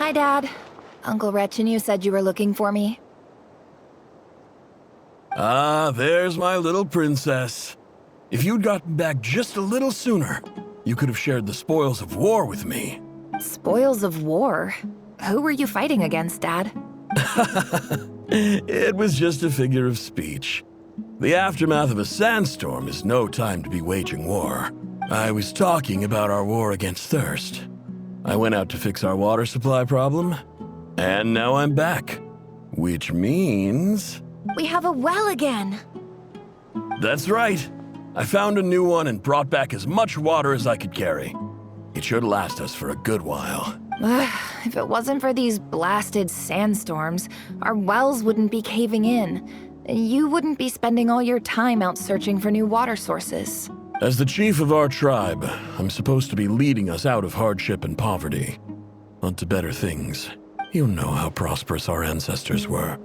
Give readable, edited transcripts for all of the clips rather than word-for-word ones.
Hi, Dad. Uncle Retinue said you were looking for me. Ah, there's my little princess. If you'd gotten back just a little sooner, you could have shared the spoils of war with me. Spoils of war? Who were you fighting against, Dad? It was just a figure of speech. The aftermath of a sandstorm is no time to be waging war. I was talking about our war against thirst. I went out to fix our water supply problem, and now I'm back. Which means... We have a well again! That's right. I found a new one and brought back as much water as I could carry. It should last us for a good while. If it wasn't for these blasted sandstorms, our wells wouldn't be caving in. You wouldn't be spending all your time out searching for new water sources. As the chief of our tribe, I'm supposed to be leading us out of hardship and poverty, onto better things. You know how prosperous our ancestors were.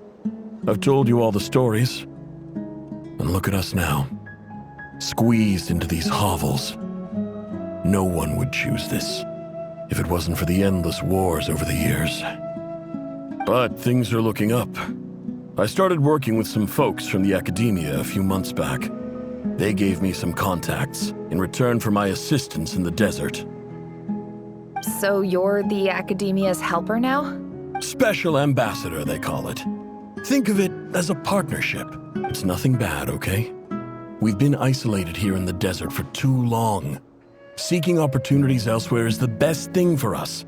I've told you all the stories. And look at us now, squeezed into these hovels. No one would choose this, if it wasn't for the endless wars over the years. But things are looking up. I started working with some folks from the academia a few months back. They gave me some contacts in return for my assistance in the desert. So you're the Academia's helper now? Special ambassador, they call it. Think of it as a partnership. It's nothing bad, okay? We've been isolated here in the desert for too long. Seeking opportunities elsewhere is the best thing for us,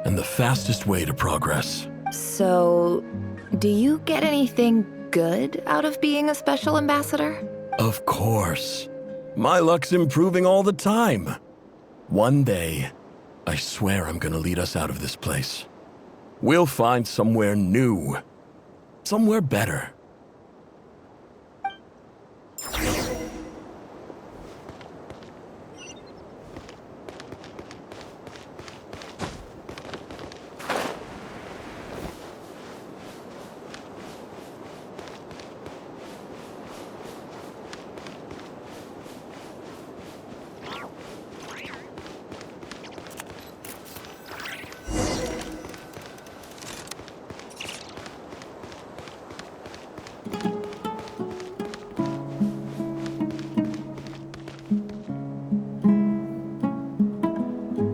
and the fastest way to progress. So, do you get anything good out of being a special ambassador? Of course. My luck's improving all the time. One day, I swear I'm gonna lead us out of this place. We'll find somewhere new. Somewhere better.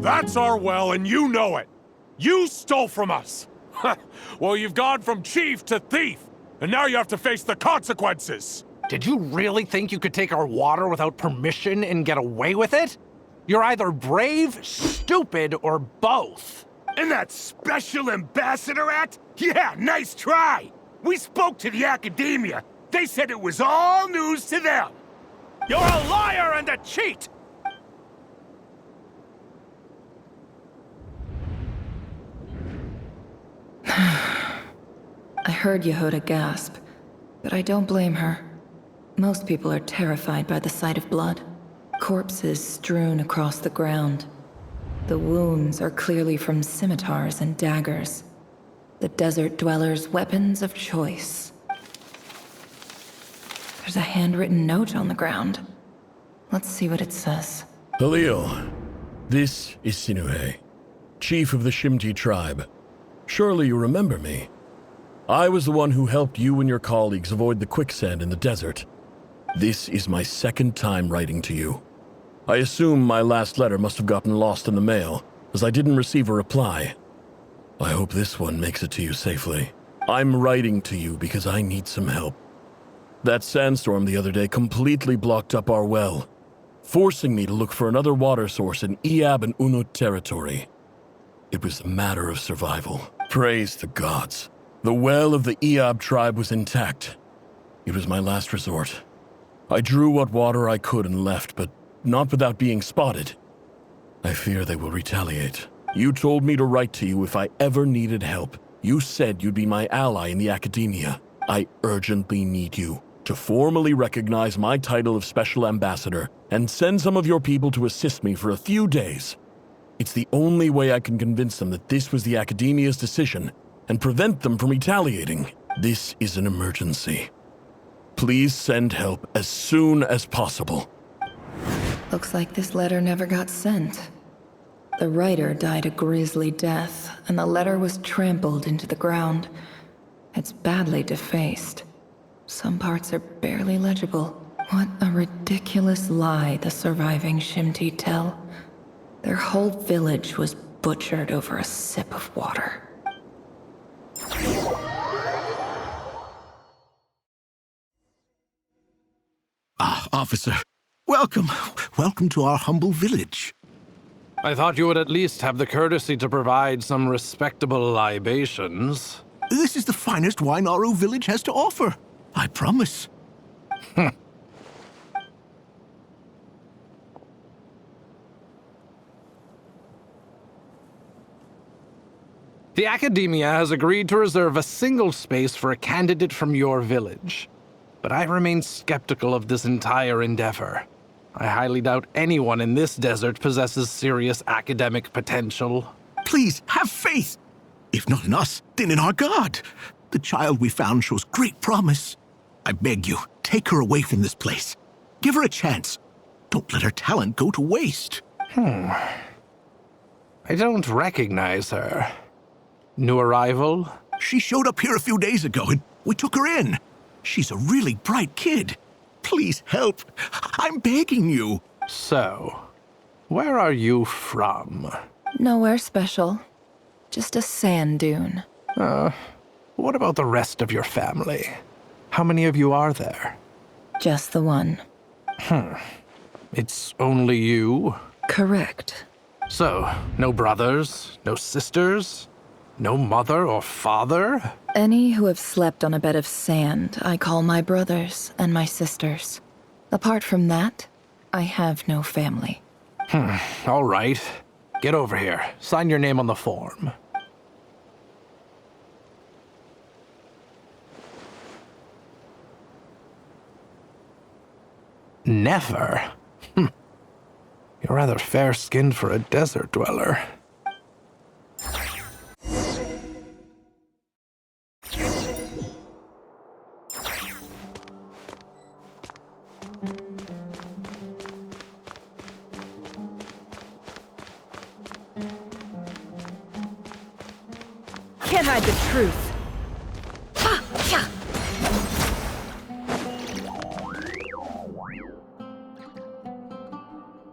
That's our well, and you know it! You stole from us! Well, you've gone from chief to thief, and now you have to face the consequences! Did you really think you could take our water without permission and get away with it? You're either brave, stupid, or both. And that Special Ambassador Act? Yeah, nice try! We spoke to the Academia. They said it was all news to them. You're a liar and a cheat! I heard Yehuda gasp, but I don't blame her. Most people are terrified by the sight of blood. Corpses strewn across the ground. The wounds are clearly from scimitars and daggers. The desert dwellers' weapons of choice. There's a handwritten note on the ground. Let's see what it says. Halil, this is Sinuhe, chief of the Shimti tribe. Surely you remember me. I was the one who helped you and your colleagues avoid the quicksand in the desert. This is my second time writing to you. I assume my last letter must have gotten lost in the mail, as I didn't receive a reply. I hope this one makes it to you safely. I'm writing to you because I need some help. That sandstorm the other day completely blocked up our well, forcing me to look for another water source in Iab and Unut territory. It was a matter of survival. Praise the gods. The well of the Iab tribe was intact. It was my last resort. I drew what water I could and left, but not without being spotted. I fear they will retaliate. You told me to write to you if I ever needed help. You said you'd be my ally in the academia. I urgently need you to formally recognize my title of Special Ambassador and send some of your people to assist me for a few days. It's the only way I can convince them that this was the academia's decision and prevent them from retaliating. This is an emergency. Please send help as soon as possible. Looks like this letter never got sent. The writer died a grisly death, and the letter was trampled into the ground. It's badly defaced. Some parts are barely legible. What a ridiculous lie the surviving Shimti tell. Their whole village was butchered over a sip of water. Ah, officer. Welcome. Welcome to our humble village. I thought you would at least have the courtesy to provide some respectable libations. This is the finest wine Aru village has to offer. I promise. The Academia has agreed to reserve a single space for a candidate from your village. But I remain skeptical of this entire endeavor. I highly doubt anyone in this desert possesses serious academic potential. Please, have faith. If not in us, then in our god. The child we found shows great promise. I beg you, take her away from this place. Give her a chance. Don't let her talent go to waste. I don't recognize her. New arrival? She showed up here a few days ago and we took her in. She's a really bright kid. Please help. I'm begging you. So, where are you from? Nowhere special. Just a sand dune. What about the rest of your family? How many of you are there? Just the one. It's only you? Correct. So, no brothers, no sisters, no mother or father? Any who have slept on a bed of sand, I call my brothers and my sisters. Apart from that, I have no family. All right. Get over here. Sign your name on the form. Never? You're rather fair-skinned for a desert dweller. Can't hide the truth.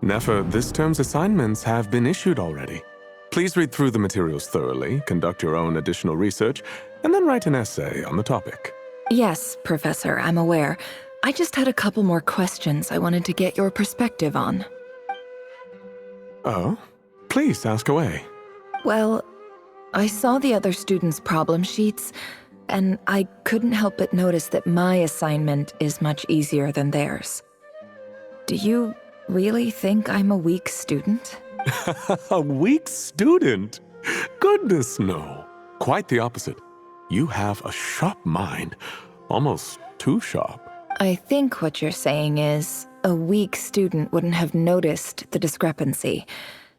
Nefer, this term's assignments have been issued already. Please read through the materials thoroughly, conduct your own additional research, and then write an essay on the topic. Yes, Professor, I'm aware. I just had a couple more questions I wanted to get your perspective on. Oh? Please ask away. Well, I saw the other students' problem sheets, and I couldn't help but notice that my assignment is much easier than theirs. Do you really think I'm a weak student? A weak student? Goodness, no. Quite the opposite. You have a sharp mind, almost too sharp. I think what you're saying is, a weak student wouldn't have noticed the discrepancy.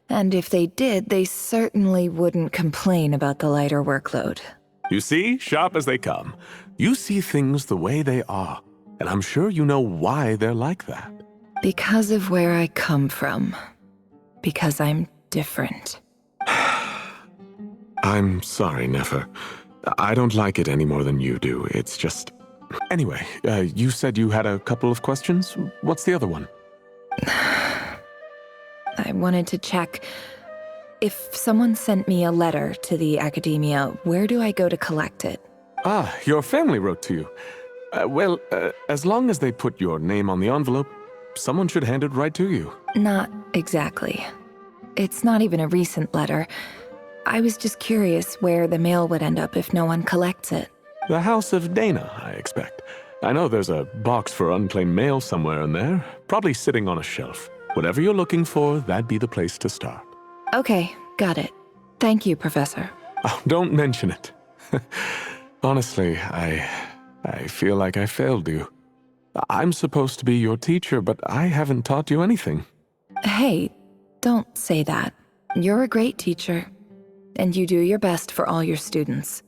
And if they did, they certainly wouldn't complain about the lighter workload. You see, sharp as they come. You see things the way they are, and I'm sure you know why they're like that. Because of where I come from. Because I'm different. I'm sorry, Nefer. I don't like it any more than you do. It's just... Anyway, you said you had a couple of questions? What's the other one? I wanted to check. If someone sent me a letter to the Academia, where do I go to collect it? Ah, your family wrote to you. Well, as long as they put your name on the envelope, someone should hand it right to you. Not exactly. It's not even a recent letter. I was just curious where the mail would end up if no one collects it. The House of Dana, I expect. I know there's a box for unclaimed mail somewhere in there, probably sitting on a shelf. Whatever you're looking for, that'd be the place to start. Okay, got it. Thank you, Professor. Oh, don't mention it. Honestly, I feel like I failed you. I'm supposed to be your teacher, but I haven't taught you anything. Hey, don't say that. You're a great teacher, and you do your best for all your students.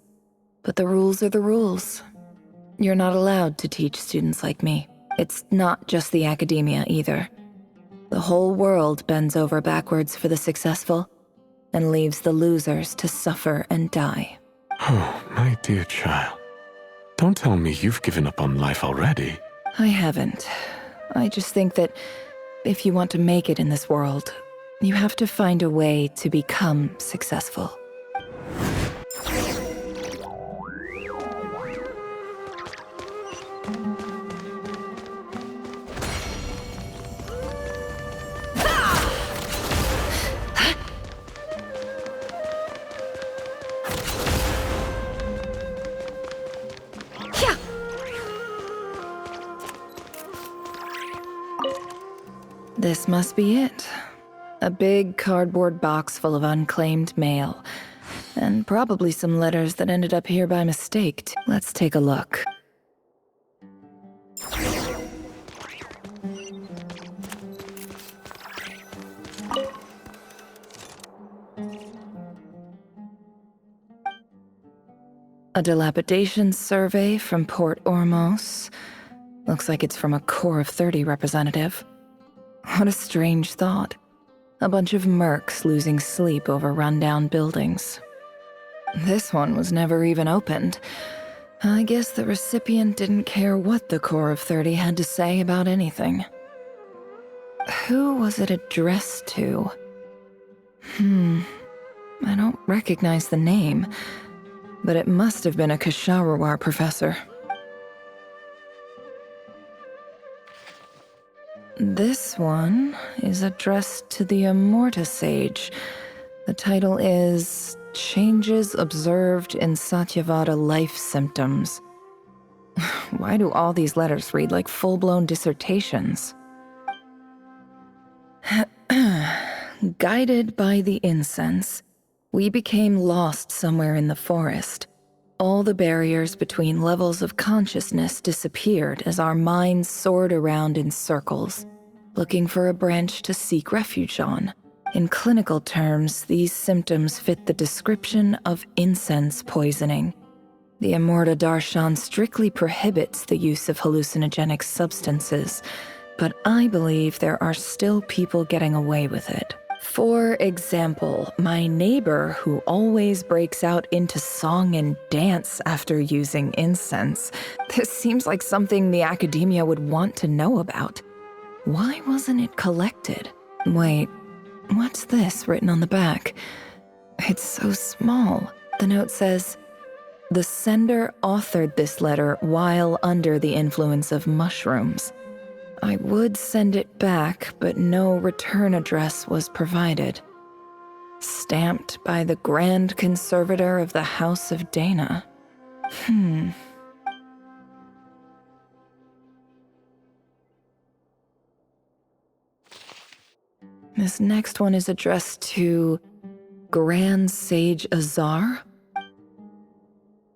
But the rules are the rules. You're not allowed to teach students like me. It's not just the Academia either. The whole world bends over backwards for the successful, and leaves the losers to suffer and die. Oh, my dear child. Don't tell me you've given up on life already. I haven't. I just think that if you want to make it in this world, you have to find a way to become successful. This must be it. A big cardboard box full of unclaimed mail. And probably some letters that ended up here by mistake. Let's take a look. A dilapidation survey from Port Ormos. Looks like it's from a Core of 30 representative. What a strange thought. A bunch of mercs losing sleep over rundown buildings. This one was never even opened. I guess the recipient didn't care what the Core of 30 had to say about anything. Who was it addressed to? I don't recognize the name, but it must have been a Kasharawar professor. This one is addressed to the Immorta Sage. The title is Changes Observed in Satyavada Life Symptoms. Why do all these letters read like full-blown dissertations? Guided by the incense, we became lost somewhere in the forest. All the barriers between levels of consciousness disappeared as our minds soared around in circles, looking for a branch to seek refuge on. In clinical terms, these symptoms fit the description of incense poisoning. The Immorta Darshan strictly prohibits the use of hallucinogenic substances, but I believe there are still people getting away with it. For example, my neighbor who always breaks out into song and dance after using incense. This seems like something the academia would want to know about. Why wasn't it collected? Wait, what's this written on the back? It's so small. The note says, "The sender authored this letter while under the influence of mushrooms." I would send it back, but no return address was provided. Stamped by the Grand Conservator of the House of Dana. This next one is addressed to Grand Sage Azar.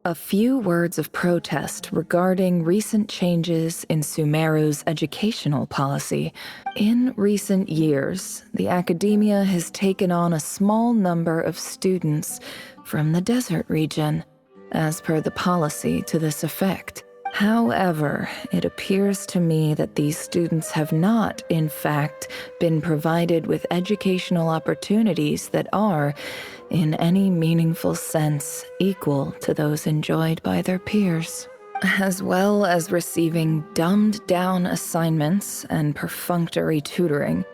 A few words of protest regarding recent changes in Sumeru's educational policy. In recent years, the academia has taken on a small number of students from the desert region, as per the policy to this effect. However, it appears to me that these students have not, in fact, been provided with educational opportunities that are, in any meaningful sense, equal to those enjoyed by their peers, as well as receiving dumbed-down assignments and perfunctory tutoring.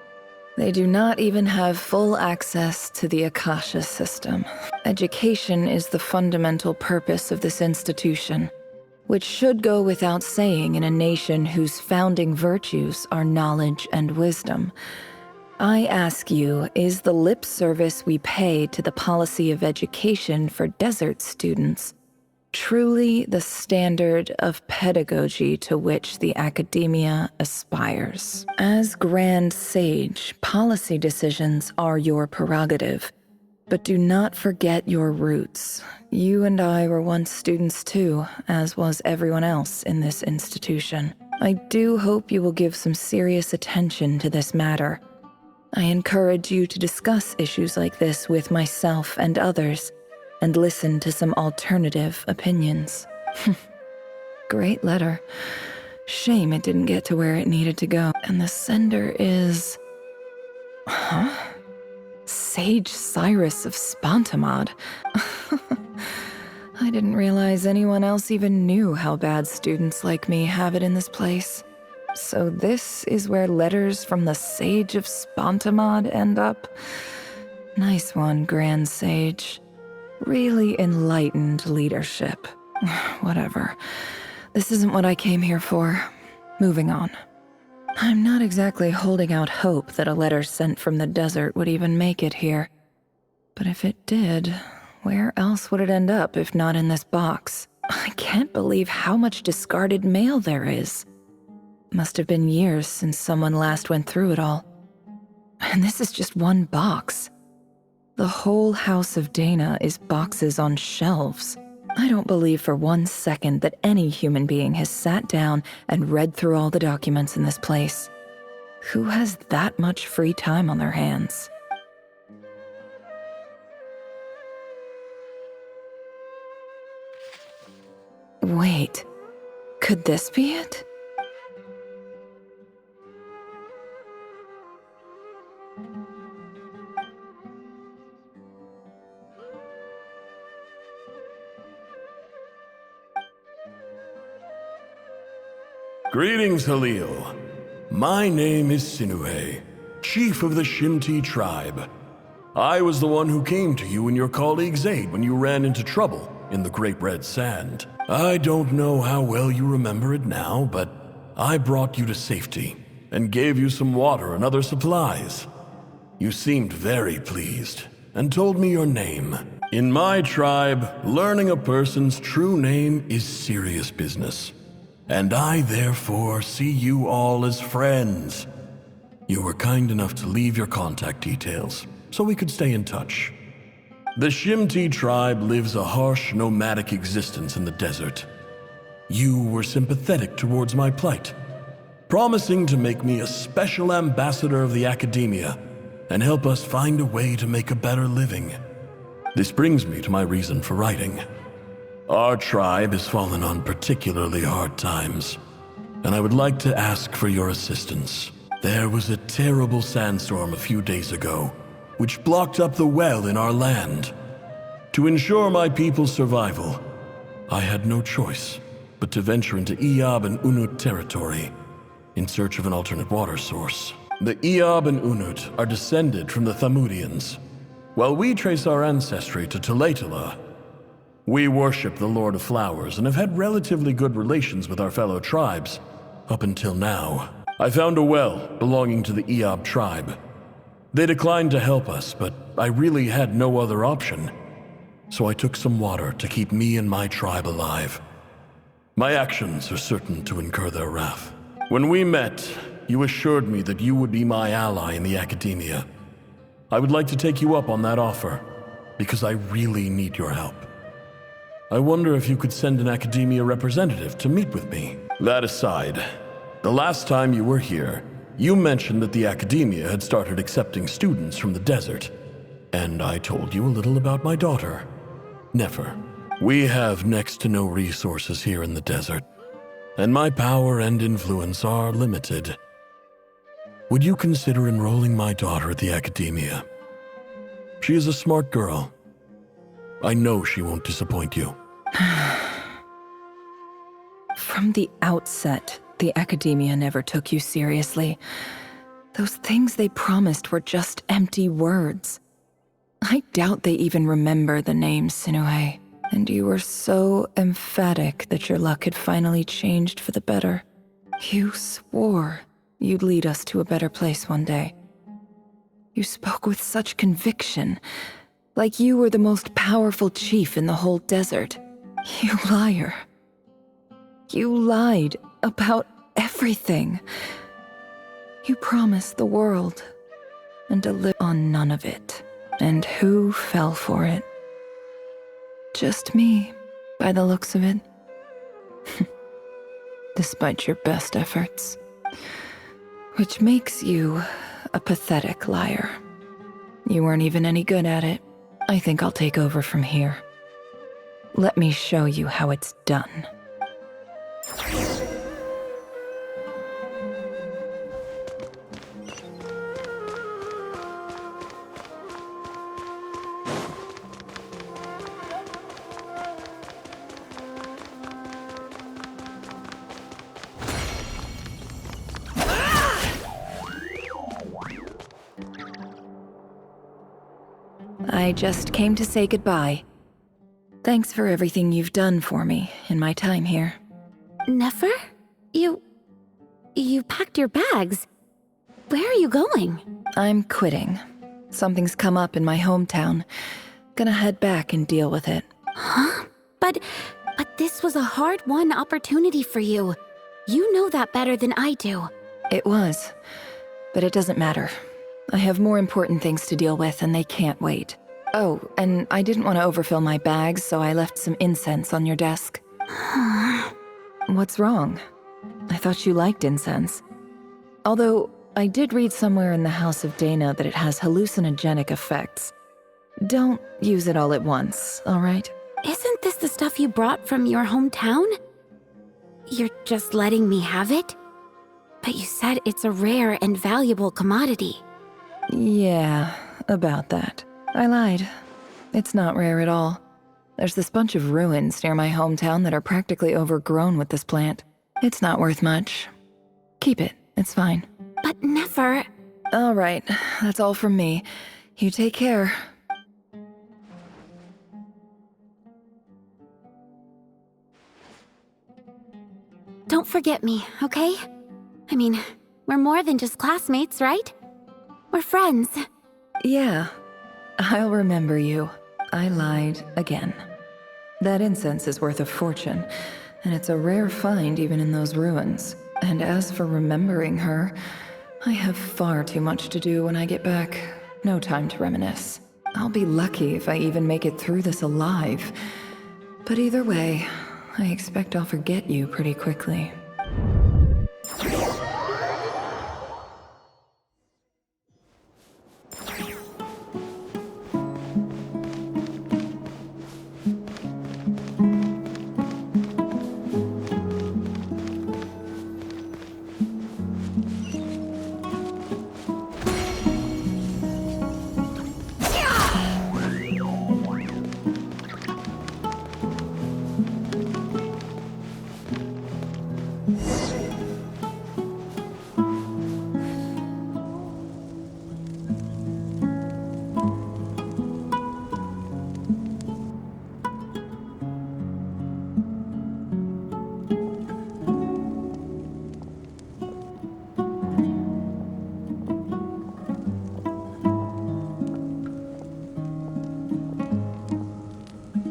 They do not even have full access to the Akasha system. Education is the fundamental purpose of this institution, which should go without saying in a nation whose founding virtues are knowledge and wisdom. I ask you, is the lip service we pay to the policy of education for desert students truly the standard of pedagogy to which the academia aspires? As Grand Sage, policy decisions are your prerogative, but do not forget your roots. You and I were once students too, as was everyone else in this institution. I do hope you will give some serious attention to this matter. I encourage you to discuss issues like this with myself and others, and listen to some alternative opinions. Great letter. Shame it didn't get to where it needed to go. And the sender is... Sage Cyrus of Spantamod. I didn't realize anyone else even knew how bad students like me have it in this place. So this is where letters from the Sage of Spantamod end up? Nice one, Grand Sage. Really enlightened leadership. Whatever. This isn't what I came here for. Moving on. I'm not exactly holding out hope that a letter sent from the desert would even make it here. But if it did, where else would it end up if not in this box? I can't believe how much discarded mail there is. Must have been years since someone last went through it all. And this is just one box. The whole House of Dana is boxes on shelves. I don't believe for 1 second that any human being has sat down and read through all the documents in this place. Who has that much free time on their hands? Wait, could this be it? Greetings, Halil. My name is Sinuhe, chief of the Shimti tribe. I was the one who came to you and your colleague's aid when you ran into trouble in the Great Red Sand. I don't know how well you remember it now, but I brought you to safety and gave you some water and other supplies. You seemed very pleased and told me your name. In my tribe, learning a person's true name is serious business. And I therefore see you all as friends. You were kind enough to leave your contact details, so we could stay in touch. The Shimti tribe lives a harsh, nomadic existence in the desert. You were sympathetic towards my plight, promising to make me a special ambassador of the academia and help us find a way to make a better living. This brings me to my reason for writing. Our tribe has fallen on particularly hard times, and I would like to ask for your assistance. There was a terrible sandstorm a few days ago, which blocked up the well in our land. To ensure my people's survival, I had no choice but to venture into Eob and Unut territory in search of an alternate water source. The Eob and Unut are descended from the Thamudians, while we trace our ancestry to Tulatala. We worship the Lord of Flowers and have had relatively good relations with our fellow tribes up until now. I found a well belonging to the Eob tribe. They declined to help us, but I really had no other option. So I took some water to keep me and my tribe alive. My actions are certain to incur their wrath. When we met, you assured me that you would be my ally in the academia. I would like to take you up on that offer, because I really need your help. I wonder if you could send an academia representative to meet with me. That aside, the last time you were here, you mentioned that the academia had started accepting students from the desert, and I told you a little about my daughter, Nefer. We have next to no resources here in the desert, and my power and influence are limited. Would you consider enrolling my daughter at the academia? She is a smart girl. I know she won't disappoint you. From the outset, the academia never took you seriously. Those things they promised were just empty words. I doubt they even remember the name Sinuhe. And you were so emphatic that your luck had finally changed for the better. You swore you'd lead us to a better place one day. You spoke with such conviction, like you were the most powerful chief in the whole desert. You liar. You lied about everything. You promised the world and delivered on none of it. And who fell for it? Just me, by the looks of it. Despite your best efforts. Which makes you a pathetic liar. You weren't even any good at it. I think I'll take over from here. Let me show you how it's done. I just came to say goodbye. Thanks for everything you've done for me in my time here. Nefer? You packed your bags. Where are you going? I'm quitting. Something's come up in my hometown. Gonna head back and deal with it. Huh? But this was a hard-won opportunity for you. You know that better than I do. It was. But it doesn't matter. I have more important things to deal with and they can't wait. Oh, and I didn't want to overfill my bags, so I left some incense on your desk. What's wrong? I thought you liked incense. Although, I did read somewhere in the House of Dana that it has hallucinogenic effects. Don't use it all at once, alright? Isn't this the stuff you brought from your hometown? You're just letting me have it? But you said it's a rare and valuable commodity. Yeah, about that. I lied. It's not rare at all. There's this bunch of ruins near my hometown that are practically overgrown with this plant. It's not worth much. Keep it, it's fine. But Nefer... Alright, that's all from me. You take care. Don't forget me, okay? I mean, we're more than just classmates, right? We're friends. Yeah, I'll remember you. I lied again. That incense is worth a fortune, and it's a rare find even in those ruins. And as for remembering her, I have far too much to do when I get back. No time to reminisce. I'll be lucky if I even make it through this alive. But either way, I expect I'll forget you pretty quickly.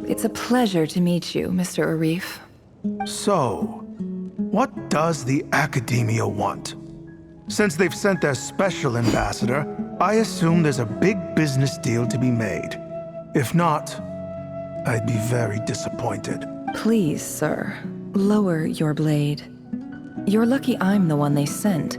It's a pleasure to meet you, Mr. Arif. So, what does the Academia want? Since they've sent their special ambassador, I assume there's a big business deal to be made. If not, I'd be very disappointed. Please, sir, lower your blade. You're lucky I'm the one they sent.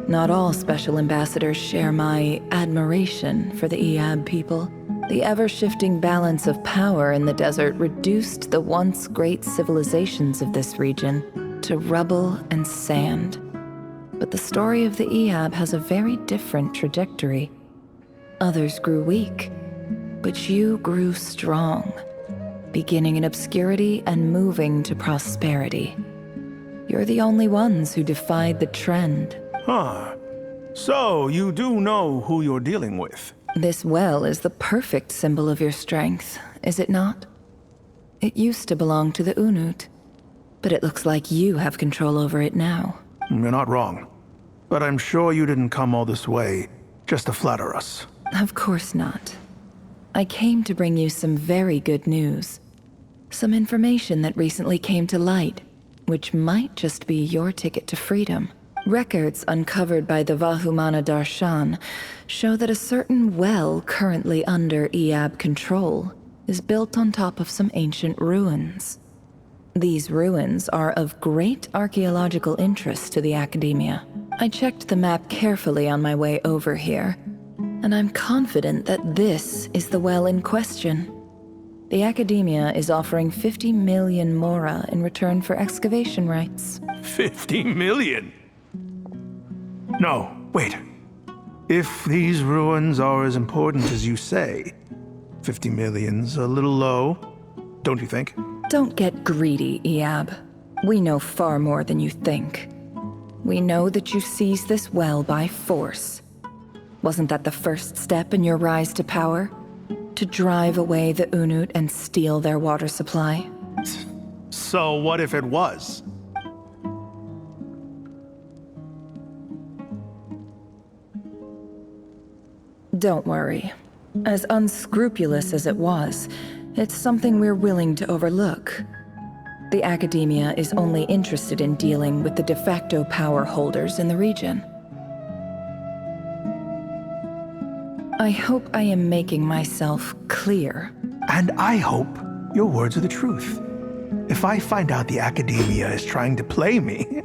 Not all special ambassadors share my admiration for the Iab people. The ever-shifting balance of power in the desert reduced the once great civilizations of this region to rubble and sand. But the story of the Iab has a very different trajectory. Others grew weak, but you grew strong, beginning in obscurity and moving to prosperity. You're the only ones who defied the trend. Huh. So, you do know who you're dealing with? This well is the perfect symbol of your strength, is it not? It used to belong to the Unut, but it looks like you have control over it now. You're not wrong. But I'm sure you didn't come all this way just to flatter us. Of course not. I came to bring you some very good news. Some information that recently came to light, which might just be your ticket to freedom. Records uncovered by the Vahumana Darshan show that a certain well currently under Iab control is built on top of some ancient ruins. These ruins are of great archaeological interest to the Academia. I checked the map carefully on my way over here, and I'm confident that this is the well in question. The Academia is offering 50 million mora in return for excavation rights. 50 million? No, wait. If these ruins are as important as you say, 50 million's a little low, don't you think? Don't get greedy, Iab. We know far more than you think. We know that you seized this well by force. Wasn't that the first step in your rise to power? To drive away the Unut and steal their water supply? So what if it was? Don't worry. As unscrupulous as it was, it's something we're willing to overlook. The Academia is only interested in dealing with the de facto power holders in the region. I hope I am making myself clear. And I hope your words are the truth. If I find out the Academia is trying to play me,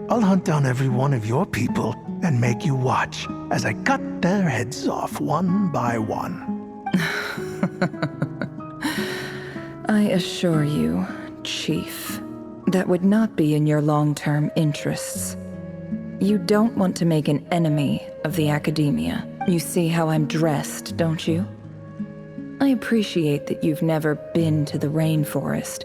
I'll hunt down every one of your people and make you watch as I cut their heads off one by one. I assure you, Chief, that would not be in your long-term interests. You don't want to make an enemy of the Academia. You see how I'm dressed, don't you? I appreciate that you've never been to the rainforest,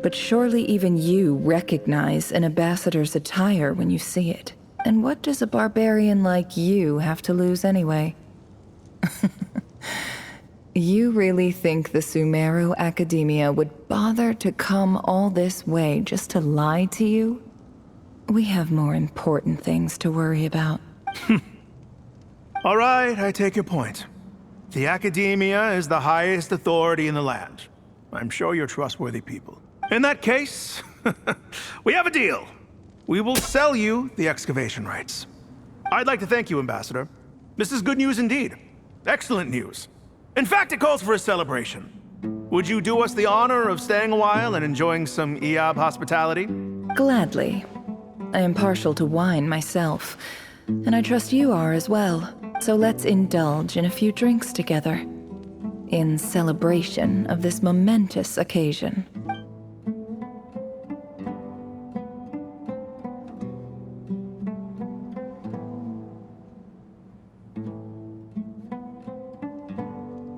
but surely even you recognize an ambassador's attire when you see it. And what does a barbarian like you have to lose anyway? You really think the Sumeru Academia would bother to come all this way just to lie to you? We have more important things to worry about. All right, I take your point. The Academia is the highest authority in the land. I'm sure you're trustworthy people. In that case, we have a deal. We will sell you the excavation rights. I'd like to thank you, Ambassador. This is good news indeed. Excellent news. In fact, it calls for a celebration. Would you do us the honor of staying a while and enjoying some Eob hospitality? Gladly. I am partial to wine myself, and I trust you are as well. So let's indulge in a few drinks together, in celebration of this momentous occasion.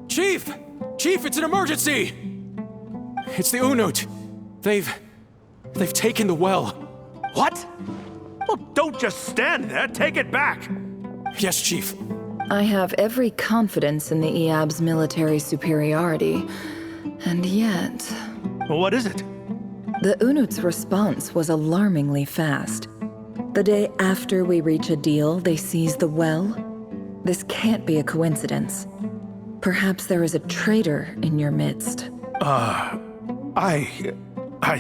Chief! Chief, it's an emergency! It's the Unut. They've taken the well. What? Well, don't just stand there. Take it back. Yes, Chief. I have every confidence in the Eob's military superiority, and yet... Well, what is it? The Unut's response was alarmingly fast. The day after we reach a deal, they seize the well. This can't be a coincidence. Perhaps there is a traitor in your midst. I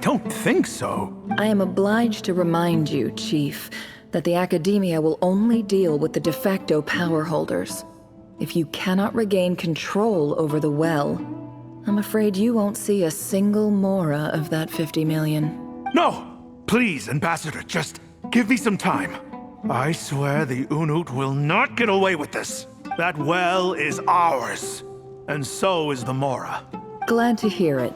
don't think so. I am obliged to remind you, Chief, that the Academia will only deal with the de facto power holders. If you cannot regain control over the well, I'm afraid you won't see a single mora of that 50 million. No! Please, Ambassador, just give me some time. I swear the Unut will not get away with this. That well is ours, and so is the mora. Glad to hear it.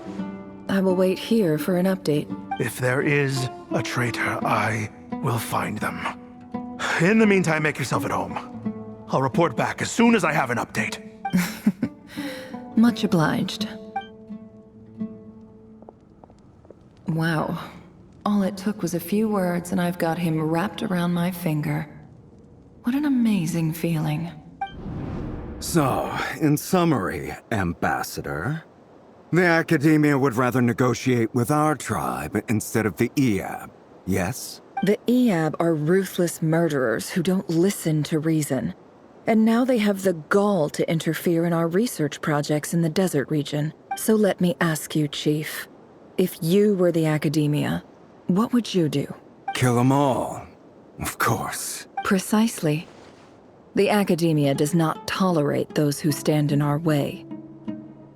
I will wait here for an update. If there is a traitor, I will find them. In the meantime, make yourself at home. I'll report back as soon as I have an update. Much obliged. Wow. All it took was a few words and I've got him wrapped around my finger. What an amazing feeling. So, in summary, Ambassador, the Academia would rather negotiate with our tribe instead of the Eob, yes? The Eob are ruthless murderers who don't listen to reason. And now they have the gall to interfere in our research projects in the desert region. So let me ask you, Chief. If you were the Academia, what would you do? Kill them all, of course. Precisely. The Academia does not tolerate those who stand in our way.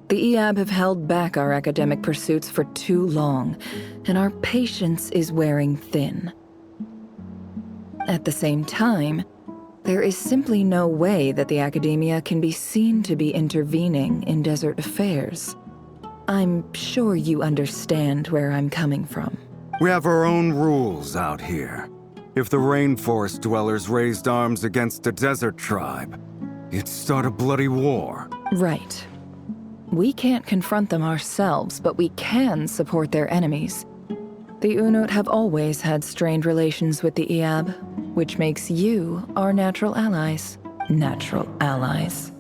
The Eob have held back our academic pursuits for too long, and our patience is wearing thin. At the same time, there is simply no way that the Academia can be seen to be intervening in desert affairs. I'm sure you understand where I'm coming from. We have our own rules out here. If the rainforest dwellers raised arms against a desert tribe, it'd start a bloody war. Right. We can't confront them ourselves, but we can support their enemies. The Unut have always had strained relations with the Eob, which makes you our natural allies. Natural allies.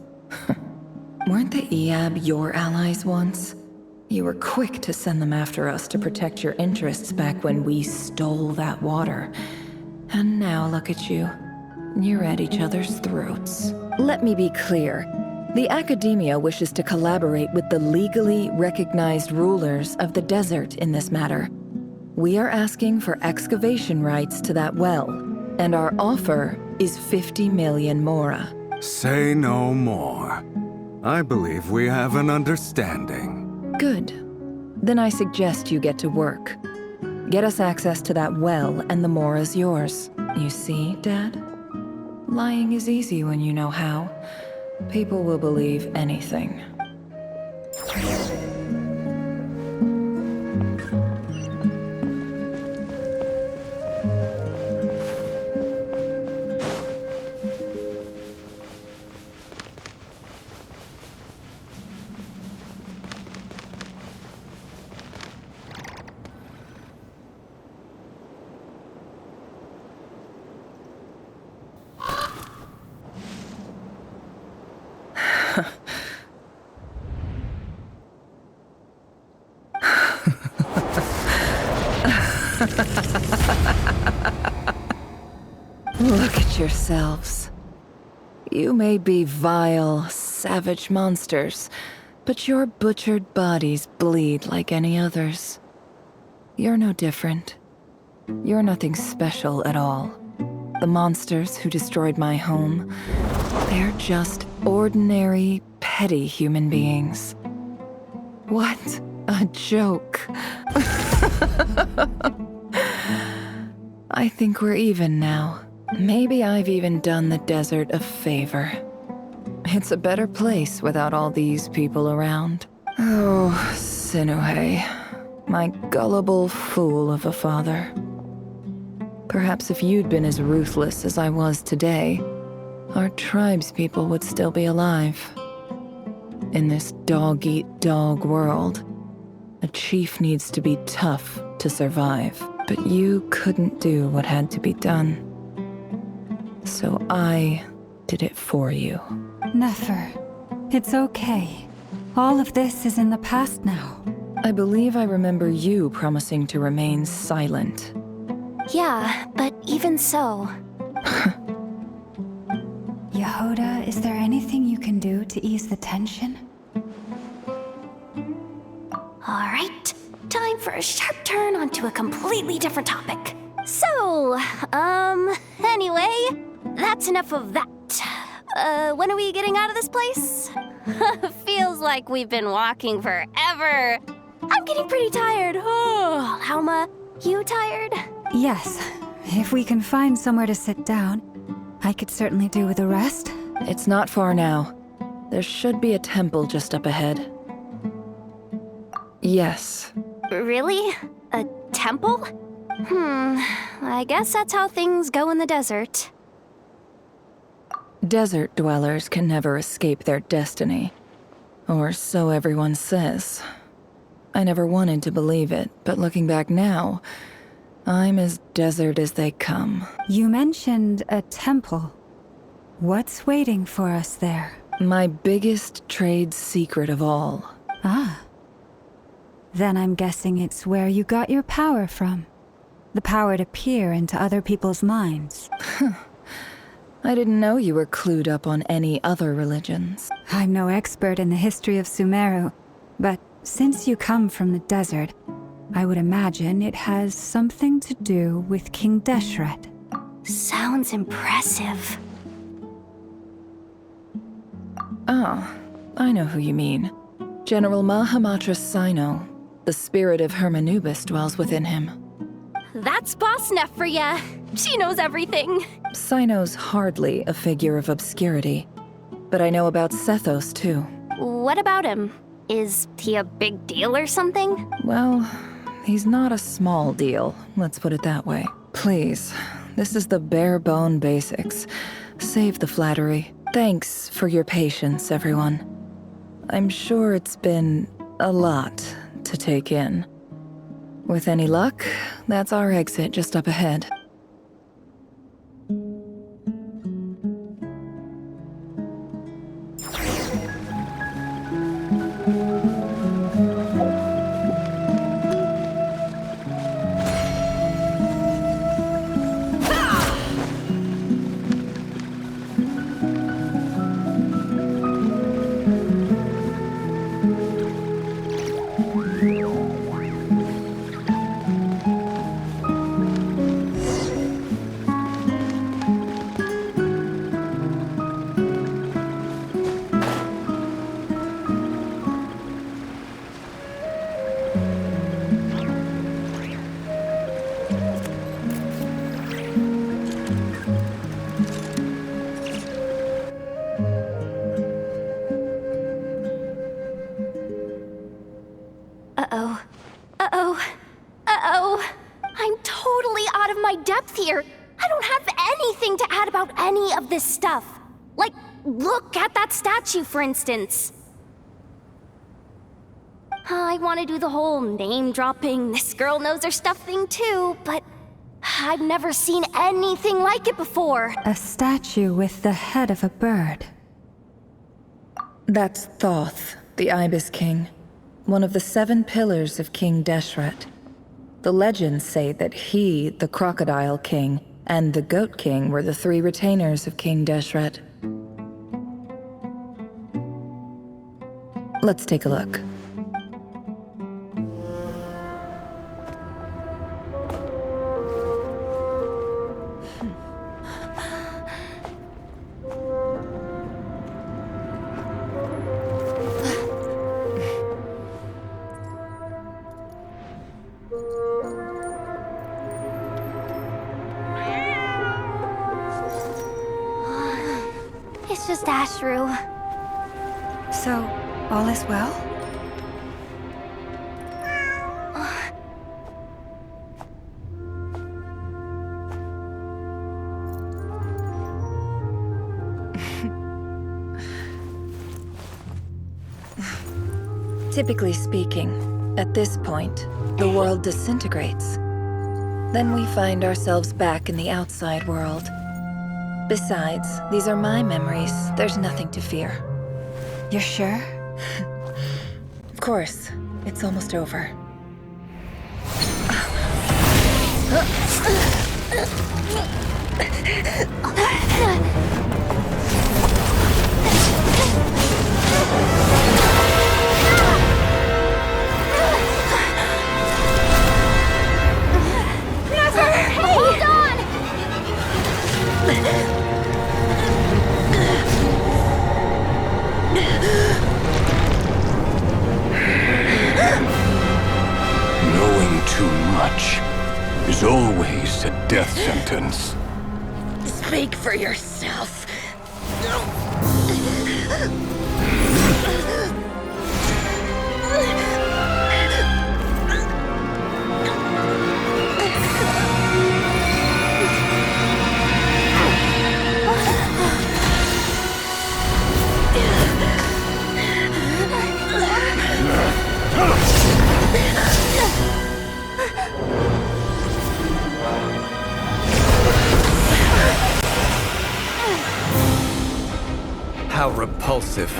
Weren't the Eab your allies once? You were quick to send them after us to protect your interests back when we stole that water. And now look at you. You're at each other's throats. Let me be clear. The Academia wishes to collaborate with the legally recognized rulers of the desert in this matter. We are asking for excavation rights to that well, and our offer is 50 million mora. Say no more. I believe we have an understanding. Good. Then I suggest you get to work. Get us access to that well, and the mora's yours. You see, Dad? Lying is easy when you know how. People will believe anything. Look at yourselves. You may be vile, savage monsters, but your butchered bodies bleed like any others. You're no different. You're nothing special at all. The monsters who destroyed my home, they're just ordinary, petty human beings. What a joke. I think we're even now. Maybe I've even done the desert a favor. It's a better place without all these people around. Oh, Sinuhe, my gullible fool of a father. Perhaps if you'd been as ruthless as I was today, our tribespeople would still be alive. In this dog-eat-dog world, a chief needs to be tough to survive. But you couldn't do what had to be done. So I did it for you. Nefer, it's okay. All of this is in the past now. I believe I remember you promising to remain silent. Yeah, but even so. Yehuda, is there anything you can do to ease the tension? All right, time for a sharp turn onto a completely different topic. So, anyway, that's enough of that. When are we getting out of this place? Feels like we've been walking forever. I'm getting pretty tired. Oh, Alma, you tired? Yes. If we can find somewhere to sit down, I could certainly do with a rest. It's not far now. There should be a temple just up ahead. Yes. Really? A temple? I guess that's how things go in the desert. Desert dwellers can never escape their destiny. Or so everyone says. I never wanted to believe it, but looking back now, I'm as desert as they come. You mentioned a temple. What's waiting for us there? My biggest trade secret of all. Ah. Then I'm guessing it's where you got your power from. The power to peer into other people's minds. I didn't know you were clued up on any other religions. I'm no expert in the history of Sumeru, but since you come from the desert, I would imagine it has something to do with King Deshret. Sounds impressive. Oh, I know who you mean. General Mahamatra Sino. The spirit of Hermanubis dwells within him. That's Boss Neff for ya. She knows everything. Sino's hardly a figure of obscurity, but I know about Sethos too. What about him? Is he a big deal or something? Well, he's not a small deal, let's put it that way. Please, this is the bare bone basics. Save the flattery. Thanks for your patience, everyone. I'm sure it's been a lot to take in. With any luck, that's our exit just up ahead. depth here. I don't have anything to add about any of this stuff. Like, look at that statue, for instance. I want to do the whole name-dropping, this girl knows her stuff thing too, but I've never seen anything like it before. A statue with the head of a bird. That's Thoth, the Ibis King, one of the 7 pillars of King Deshret. The legends say that he, the Crocodile King, and the Goat King were the 3 retainers of King Deshret. Let's take a look. It's just Ashru. So, all is well? Typically speaking, at this point, the world disintegrates. Then we find ourselves back in the outside world. Besides, these are my memories. There's nothing to fear. You're sure? Of course. It's almost over. Hold on! Knowing too much is always a death sentence. Speak for yourself. How repulsive.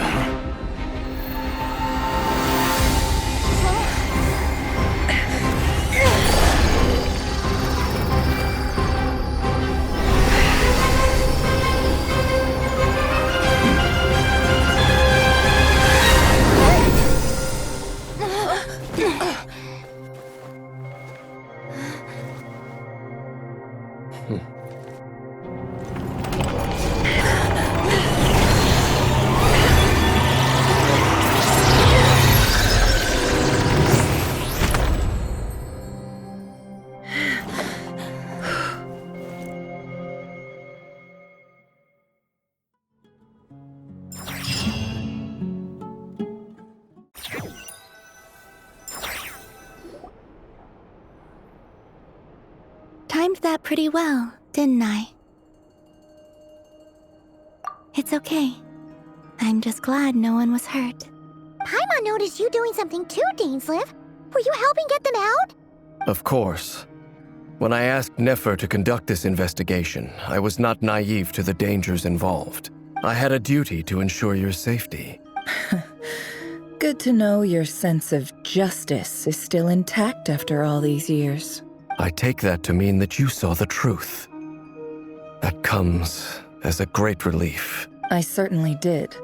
Timed that pretty well, didn't I? It's okay. I'm just glad no one was hurt. Paimon noticed you doing something too, Dainsleif. Were you helping get them out? Of course. When I asked Nefer to conduct this investigation, I was not naive to the dangers involved. I had a duty to ensure your safety. Good to know your sense of justice is still intact after all these years. I take that to mean that you saw the truth. That comes as a great relief. I certainly did.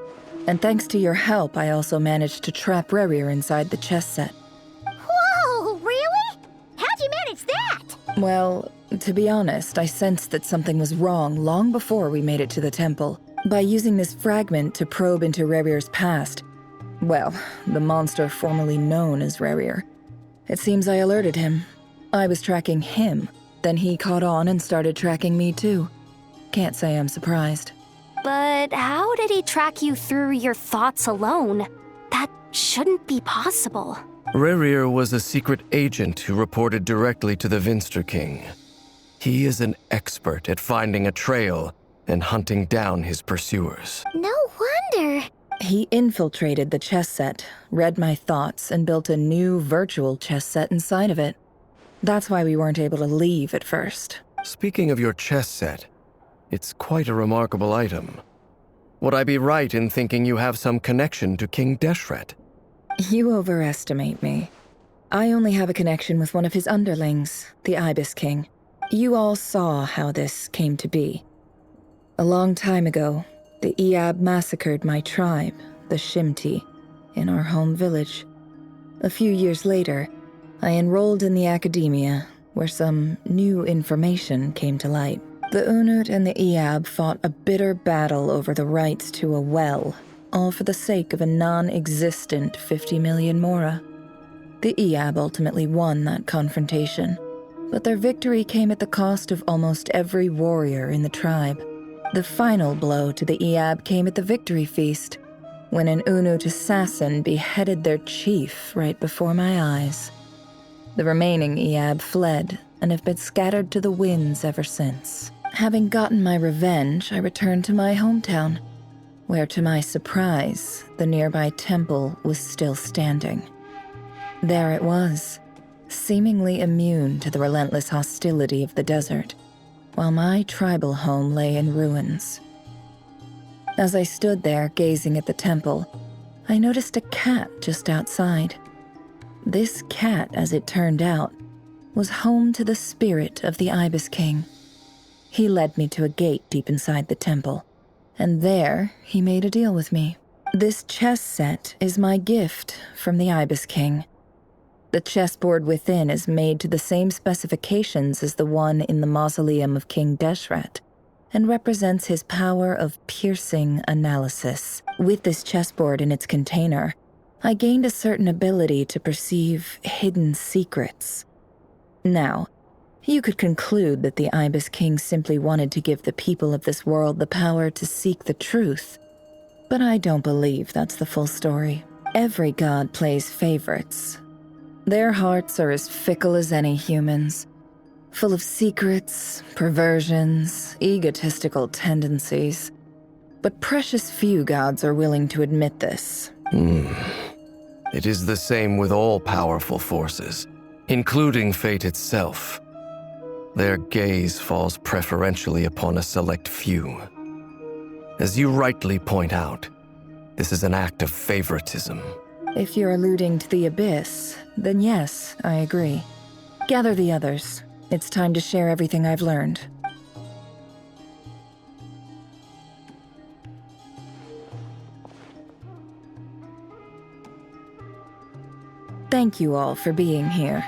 And thanks to your help, I also managed to trap Rerir inside the chess set. Whoa, really? How'd you manage that? Well, to be honest, I sensed that something was wrong long before we made it to the temple. By using this fragment to probe into Rerir's past, well, the monster formerly known as Rerir, it seems I alerted him. I was tracking him, then he caught on and started tracking me too. Can't say I'm surprised. But how did he track you through your thoughts alone? That shouldn't be possible. Rerir was a secret agent who reported directly to the Vinster King. He is an expert at finding a trail and hunting down his pursuers. No wonder. He infiltrated the chess set, read my thoughts, and built a new virtual chess set inside of it. That's why we weren't able to leave at first. Speaking of your chess set, it's quite a remarkable item. Would I be right in thinking you have some connection to King Deshret? You overestimate me. I only have a connection with one of his underlings, the Ibis King. You all saw how this came to be. A long time ago, the Iab massacred my tribe, the Shimti, in our home village. A few years later, I enrolled in the academia, where some new information came to light. The Unut and the Iab fought a bitter battle over the rights to a well, all for the sake of a non-existent 50 million mora. The Iab ultimately won that confrontation, but their victory came at the cost of almost every warrior in the tribe. The final blow to the Iab came at the victory feast, when an Unut assassin beheaded their chief right before my eyes. The remaining Iab fled and have been scattered to the winds ever since. Having gotten my revenge, I returned to my hometown, where to my surprise, the nearby temple was still standing. There it was, seemingly immune to the relentless hostility of the desert, while my tribal home lay in ruins. As I stood there gazing at the temple, I noticed a cat just outside. This cat, as it turned out, was home to the spirit of the Ibis King. He led me to a gate deep inside the temple, and there he made a deal with me. This chess set is my gift from the Ibis King. The chessboard within is made to the same specifications as the one in the mausoleum of King Deshret, and represents his power of piercing analysis. With this chessboard in its container, I gained a certain ability to perceive hidden secrets. Now, you could conclude that the Ibis King simply wanted to give the people of this world the power to seek the truth, but I don't believe that's the full story. Every god plays favorites. Their hearts are as fickle as any human's, full of secrets, perversions, egotistical tendencies. But precious few gods are willing to admit this. It is the same with all powerful forces, including fate itself. Their gaze falls preferentially upon a select few. As you rightly point out, this is an act of favoritism. If you're alluding to the Abyss, then yes, I agree. Gather the others. It's time to share everything I've learned. Thank you all for being here.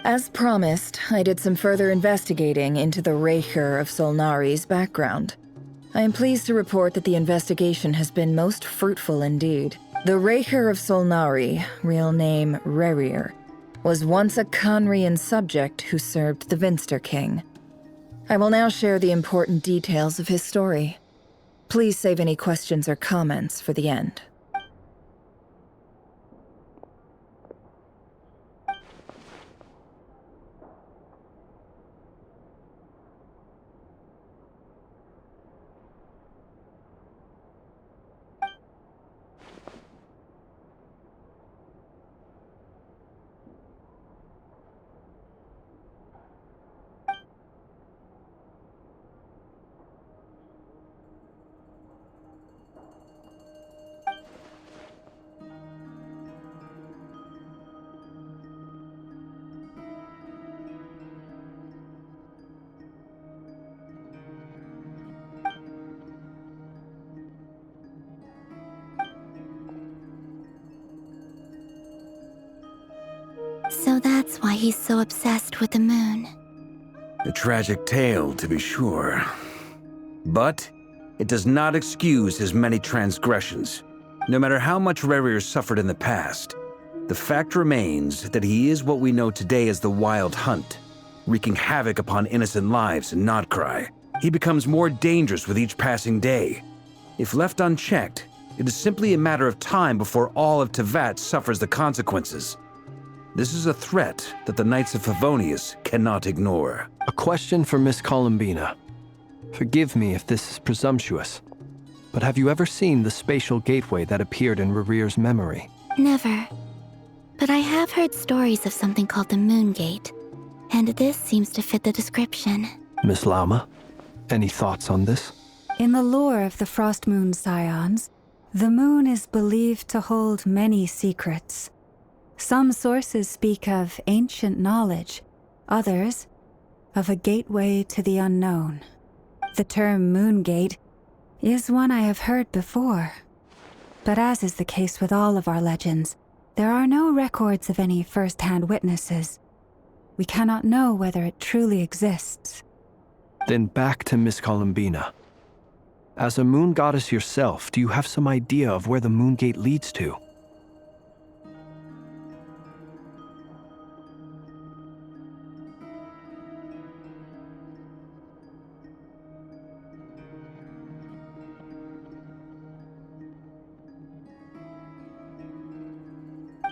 As promised, I did some further investigating into the Reicher of Solnari's background. I am pleased to report that the investigation has been most fruitful indeed. The Reicher of Solnari, real name Rerir, was once a Conrian subject who served the Vinster King. I will now share the important details of his story. Please save any questions or comments for the end. So that's why he's so obsessed with the moon. A tragic tale, to be sure. But it does not excuse his many transgressions. No matter how much Rerir suffered in the past, the fact remains that he is what we know today as the Wild Hunt, wreaking havoc upon innocent lives in Notcry. He becomes more dangerous with each passing day. If left unchecked, it is simply a matter of time before all of Tevat suffers the consequences. This is a threat that the Knights of Favonius cannot ignore. A question for Miss Columbina. Forgive me if this is presumptuous, but have you ever seen the spatial gateway that appeared in Rerear's memory? Never. But I have heard stories of something called the Moon Gate, and this seems to fit the description. Miss Lauma, any thoughts on this? In the lore of the Frost Moon Scions, the moon is believed to hold many secrets. Some sources speak of ancient knowledge, others of a gateway to the unknown. The term Moon Gate is one I have heard before. But as is the case with all of our legends, there are no records of any first-hand witnesses. We cannot know whether it truly exists. Then back to Miss Columbina. As a moon goddess yourself, do you have some idea of where the Moon Gate leads to?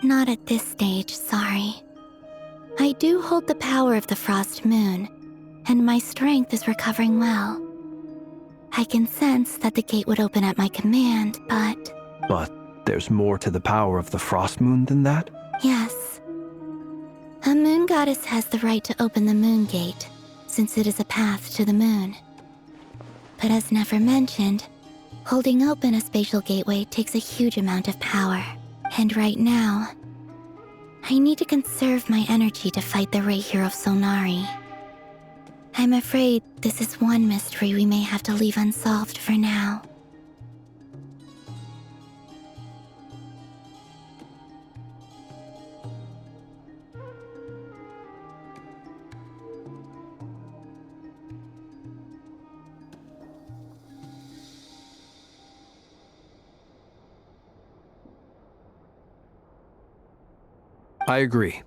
Not at this stage, sorry. I do hold the power of the Frost Moon, and my strength is recovering well. I can sense that the gate would open at my command, but... But there's more to the power of the Frost Moon than that? Yes. A moon goddess has the right to open the Moon Gate, since it is a path to the moon. But as never mentioned, holding open a spatial gateway takes a huge amount of power. And right now, I need to conserve my energy to fight the Rahier of Solnari. I'm afraid this is one mystery we may have to leave unsolved for now. I agree.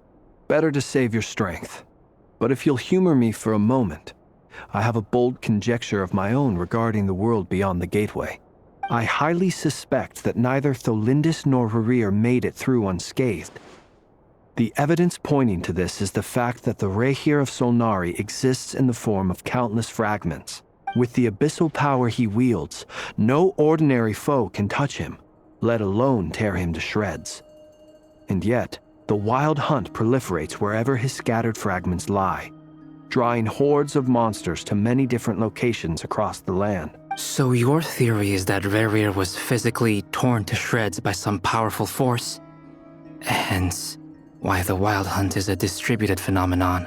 Better to save your strength. But if you'll humor me for a moment, I have a bold conjecture of my own regarding the world beyond the gateway. I highly suspect that neither Tholindis nor Rerear made it through unscathed. The evidence pointing to this is the fact that the Rahier of Solnari exists in the form of countless fragments. With the abyssal power he wields, no ordinary foe can touch him, let alone tear him to shreds. And yet, the Wild Hunt proliferates wherever his scattered fragments lie, drawing hordes of monsters to many different locations across the land. So your theory is that Rerir was physically torn to shreds by some powerful force? Hence, why the Wild Hunt is a distributed phenomenon,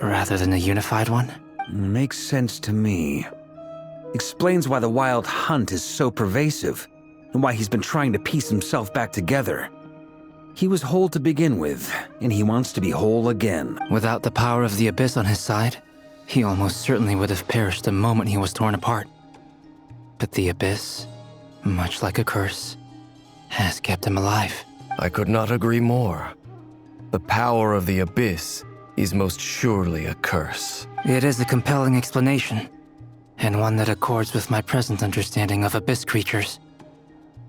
rather than a unified one? Makes sense to me. Explains why the Wild Hunt is so pervasive, and why he's been trying to piece himself back together. He was whole to begin with, and he wants to be whole again. Without the power of the Abyss on his side, he almost certainly would have perished the moment he was torn apart. But the Abyss, much like a curse, has kept him alive. I could not agree more. The power of the Abyss is most surely a curse. It is a compelling explanation, and one that accords with my present understanding of Abyss creatures.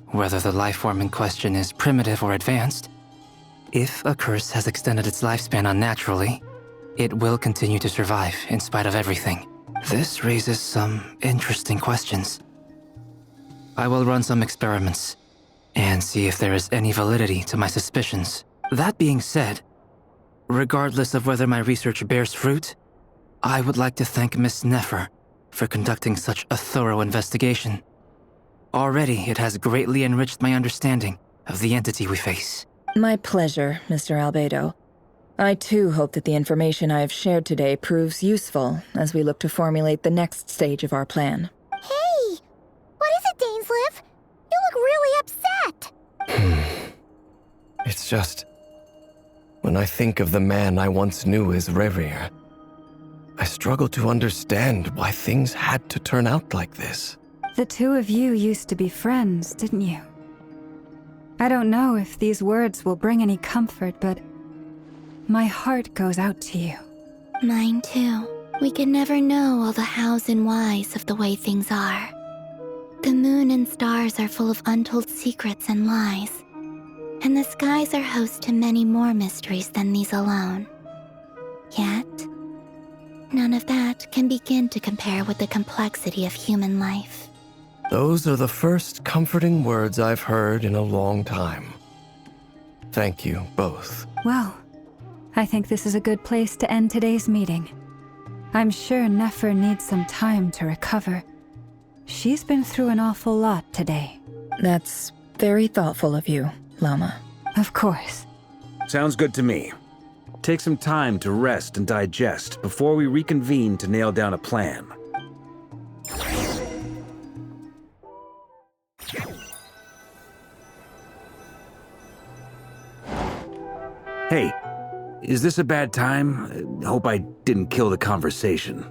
Whether the life form in question is primitive or advanced, if a curse has extended its lifespan unnaturally, it will continue to survive in spite of everything. This raises some interesting questions. I will run some experiments and see if there is any validity to my suspicions. That being said, regardless of whether my research bears fruit, I would like to thank Miss Nefer for conducting such a thorough investigation. Already, it has greatly enriched my understanding of the entity we face. My pleasure, Mr. Albedo. I too hope that the information I have shared today proves useful as we look to formulate the next stage of our plan. Hey! What is it, Dainsleif? You look really upset! It's just... when I think of the man I once knew as Rerir, I struggle to understand why things had to turn out like this. The two of you used to be friends, didn't you? I don't know if these words will bring any comfort, but my heart goes out to you. Mine too. We can never know all the hows and whys of the way things are. The moon and stars are full of untold secrets and lies. And the skies are host to many more mysteries than these alone. Yet, none of that can begin to compare with the complexity of human life. Those are the first comforting words I've heard in a long time. Thank you, both. Well, I think this is a good place to end today's meeting. I'm sure Nefer needs some time to recover. She's been through an awful lot today. That's very thoughtful of you, Lama. Of course. Sounds good to me. Take some time to rest and digest before we reconvene to nail down a plan. Hey, is this a bad time? Hope I didn't kill the conversation.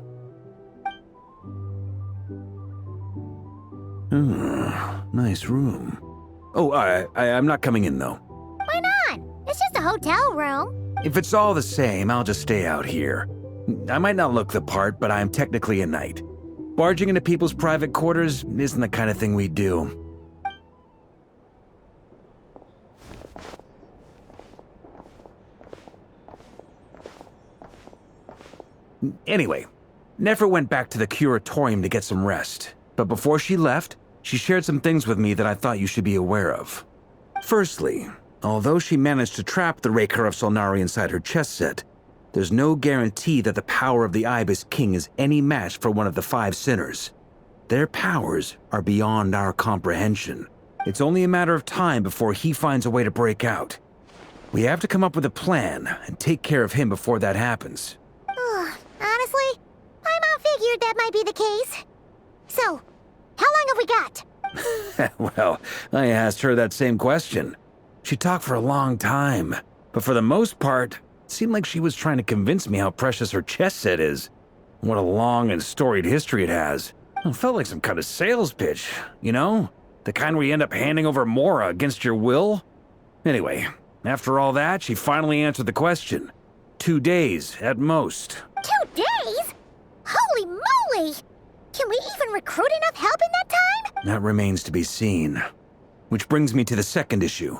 Nice room. Oh, I'm not coming in, though. Why not? It's just a hotel room. If it's all the same, I'll just stay out here. I might not look the part, but I'm technically a knight. Barging into people's private quarters isn't the kind of thing we do. Anyway, Nefer went back to the curatorium to get some rest. But before she left, she shared some things with me that I thought you should be aware of. Firstly, although she managed to trap the Raker of Solnari inside her chess set, there's no guarantee that the power of the Ibis King is any match for one of the 5 sinners. Their powers are beyond our comprehension. It's only a matter of time before he finds a way to break out. We have to come up with a plan and take care of him before that happens. Honestly, my mom figured that might be the case. So, how long have we got? Well, I asked her that same question. She talked for a long time, but for the most part, it seemed like she was trying to convince me how precious her chess set is. What a long and storied history it has. It felt like some kind of sales pitch, you know? The kind where you end up handing over Mora against your will? Anyway, after all that, she finally answered the question. 2 days, at most. 2 days? Holy moly! Can we even recruit enough help in that time? That remains to be seen. Which brings me to the second issue.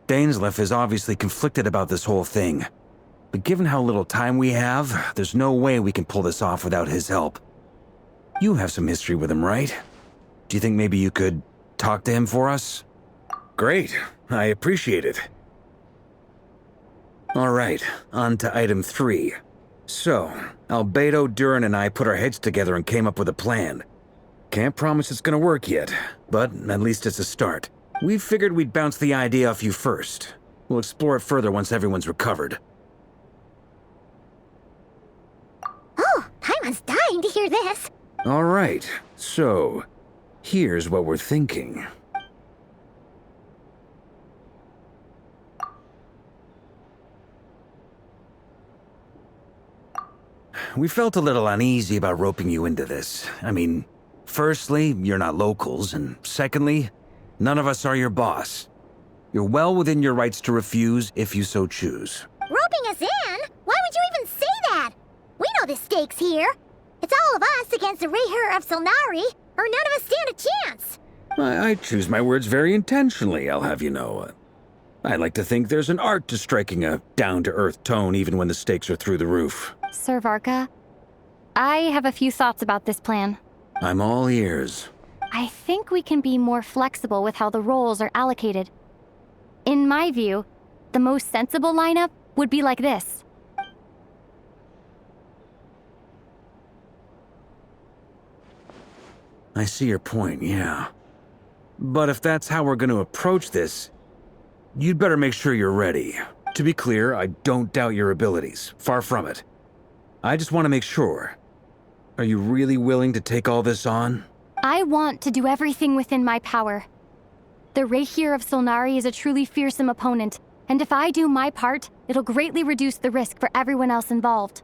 Dainsleif is obviously conflicted about this whole thing. But given how little time we have, there's no way we can pull this off without his help. You have some history with him, right? Do you think maybe you could talk to him for us? Great. I appreciate it. All right, on to item 3. So, Albedo, Durin, and I put our heads together and came up with a plan. Can't promise it's gonna work yet, but at least it's a start. We figured we'd bounce the idea off you first. We'll explore it further once everyone's recovered. Oh, Paimon's dying to hear this. All right, so here's what we're thinking. We felt a little uneasy about roping you into this. I mean, firstly, you're not locals, and secondly, none of us are your boss. You're well within your rights to refuse if you so choose. Roping us in? Why would you even say that? We know the stakes here. It's all of us against the Reher of Solnari, or none of us stand a chance. I choose my words very intentionally, I'll have you know. I like to think there's an art to striking a down-to-earth tone even when the stakes are through the roof. Sir Varka, I have a few thoughts about this plan. I'm all ears. I think we can be more flexible with how the roles are allocated. In my view, the most sensible lineup would be like this. I see your point, yeah. But if that's how we're going to approach this, you'd better make sure you're ready. To be clear, I don't doubt your abilities. Far from it. I just want to make sure. Are you really willing to take all this on? I want to do everything within my power. The Rehyr of Solnari is a truly fearsome opponent, and if I do my part, it'll greatly reduce the risk for everyone else involved.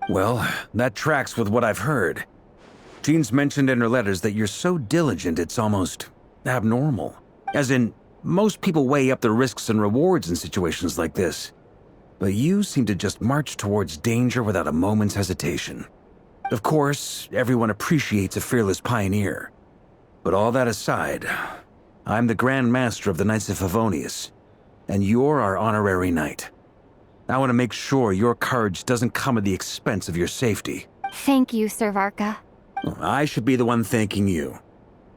Well, that tracks with what I've heard. Jean's mentioned in her letters that you're so diligent it's almost abnormal. As in, most people weigh up the risks and rewards in situations like this. But you seem to just march towards danger without a moment's hesitation. Of course, everyone appreciates a fearless pioneer. But all that aside, I'm the Grand Master of the Knights of Favonius, and you're our honorary knight. I want to make sure your courage doesn't come at the expense of your safety. Thank you, Sir Varka. I should be the one thanking you.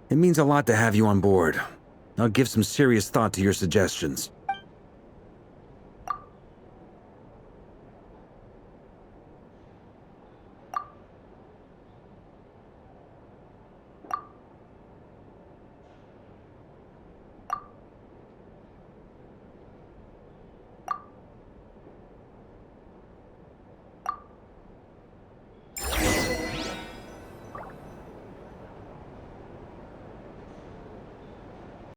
It means a lot to have you on board. I'll give some serious thought to your suggestions.